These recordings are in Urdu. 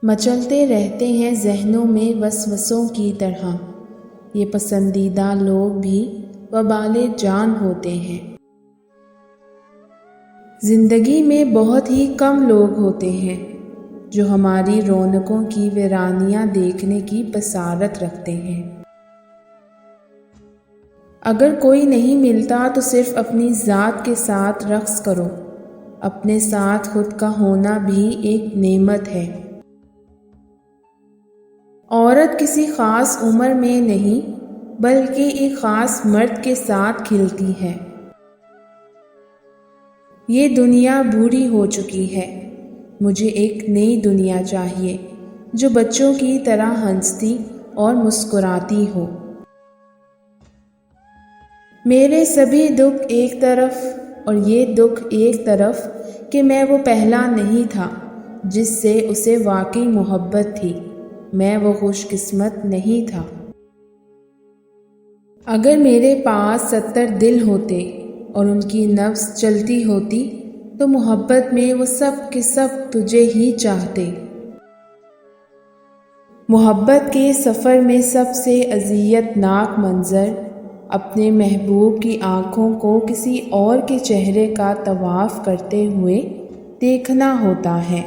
مچلتے رہتے ہیں ذہنوں میں وسوسوں کی طرح، یہ پسندیدہ لوگ بھی وبال جان ہوتے ہیں۔ زندگی میں بہت ہی کم لوگ ہوتے ہیں جو ہماری رونقوں کی ویرانیاں دیکھنے کی بصارت رکھتے ہیں۔ اگر کوئی نہیں ملتا تو صرف اپنی ذات کے ساتھ رقص کرو، اپنے ساتھ خود کا ہونا بھی ایک نعمت ہے۔ عورت کسی خاص عمر میں نہیں بلکہ ایک خاص مرد کے ساتھ کھلتی ہے۔ یہ دنیا بوڑھی ہو چکی ہے، مجھے ایک نئی دنیا چاہیے جو بچوں کی طرح ہنستی اور مسکراتی ہو۔ میرے سبھی دکھ ایک طرف اور یہ دکھ ایک طرف کہ میں وہ پہلا نہیں تھا جس سے اسے واقعی محبت تھی، میں وہ خوش قسمت نہیں تھا۔ اگر میرے پاس 70 دل ہوتے اور ان کی نبض چلتی ہوتی تو محبت میں وہ سب کے سب تجھے ہی چاہتے۔ محبت کے سفر میں سب سے اذیت ناک منظر اپنے محبوب کی آنکھوں کو کسی اور کے چہرے کا طواف کرتے ہوئے دیکھنا ہوتا ہے۔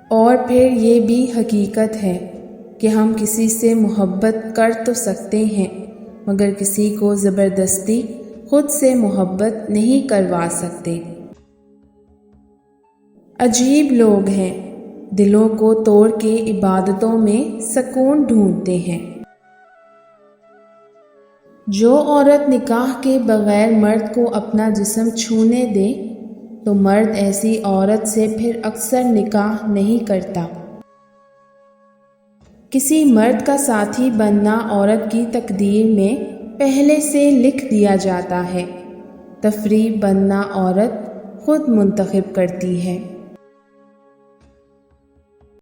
اور پھر یہ بھی حقیقت ہے کہ ہم کسی سے محبت کر تو سکتے ہیں مگر کسی کو زبردستی خود سے محبت نہیں کروا سکتے۔ عجیب لوگ ہیں، دلوں کو توڑ کے عبادتوں میں سکون ڈھونڈتے ہیں۔ جو عورت نکاح کے بغیر مرد کو اپنا جسم چھونے دے تو مرد ایسی عورت سے پھر اکثر نکاح نہیں کرتا۔ کسی مرد کا ساتھی بننا عورت کی تقدیر میں پہلے سے لکھ دیا جاتا ہے، تفریح بننا عورت خود منتخب کرتی ہے۔